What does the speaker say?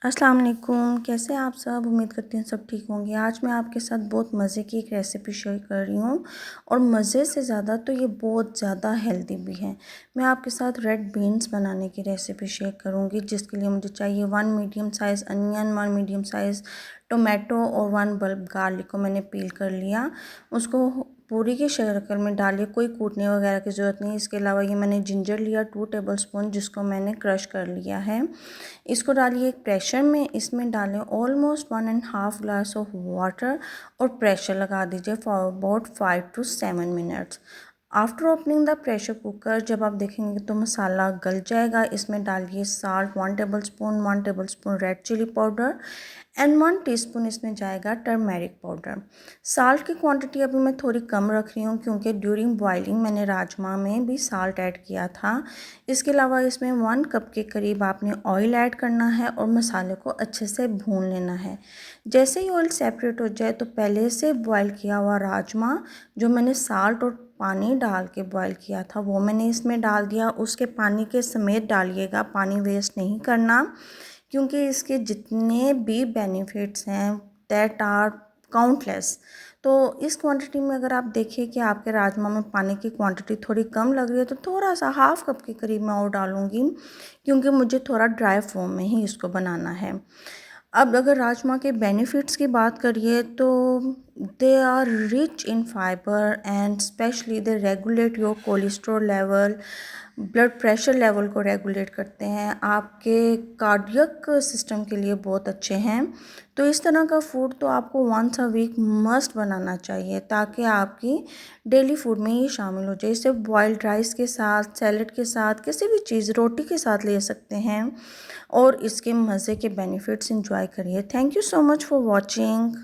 अस्सलाम वालेकुम। कैसे हैं आप सब? उम्मीद करती हूँ सब ठीक होंगे। आज मैं आपके साथ बहुत मज़े की एक रेसिपी शेयर कर रही हूँ और मज़े से ज़्यादा तो ये बहुत ज़्यादा हेल्दी भी है। मैं आपके साथ रेड बीन्स बनाने की रेसिपी शेयर करूँगी, जिसके लिए मुझे चाहिए 1 medium size onion, 1 medium size tomato और 1 बल्ब गार्लिक को मैंने पील कर लिया। उसको पूरी की शक्ल में डालिए, कोई कूटने वगैरह की ज़रूरत नहीं। इसके अलावा ये मैंने जिंजर लिया 2 टेबलस्पून, जिसको मैंने क्रश कर लिया है। इसको डालिए एक प्रेशर में, इसमें डालें ऑलमोस्ट 1.5 ग्लास ऑफ वाटर और प्रेशर लगा दीजिए for about 5 to 7 minutes. After opening the pressure cooker जब आप देखेंगे तो मसाला गल जाएगा। इसमें डालिए salt 1 tablespoon, 1 tablespoon red chilli powder and 1 teaspoon इसमें जाएगा टर्मेरिक पाउडर। साल्ट की क्वांटिटी अभी मैं थोड़ी कम रख रही हूँ, क्योंकि ड्यूरिंग बॉइलिंग मैंने राजमा में भी साल्ट ऐड किया था। इसके अलावा इसमें 1 कप के करीब आपने ऑयल ऐड करना है और मसाले को अच्छे से भून लेना है। जैसे ही ऑयल सेपरेट हो जाए तो पहले से बॉयल किया हुआ राजमा, जो मैंने साल्ट और पानी डाल के बॉयल किया था, वो मैंने इसमें डाल दिया। उसके पानी के समेत डालिएगा, पानी वेस्ट नहीं करना, क्योंकि इसके जितने भी बेनिफिट्स हैं दैट आर काउंटलेस। तो इस क्वांटिटी में अगर आप देखिए कि आपके राजमा में पानी की क्वांटिटी थोड़ी कम लग रही है तो थोड़ा सा हाफ कप के करीब मैं और डालूँगी, क्योंकि मुझे थोड़ा ड्राई फॉर्म में ही इसको बनाना है। अब अगर राजमा के बेनिफिट्स की बात करिए तो they are rich in fibre and specially they regulate your cholesterol level, blood pressure level को रेगुलेट करते हैं, आपके कार्डियक सिस्टम के लिए बहुत अच्छे हैं। तो इस तरह का फूड तो आपको वंस अ वीक मस्ट बनाना चाहिए, ताकि आपकी डेली फूड में ही शामिल हो जाए। इसे बॉइल्ड राइस के साथ, सैलेड के साथ, किसी भी चीज़ रोटी के साथ ले सकते हैं और इसके मज़े के बेनिफिट्स एंजॉय करिए। Thank you so much for watching.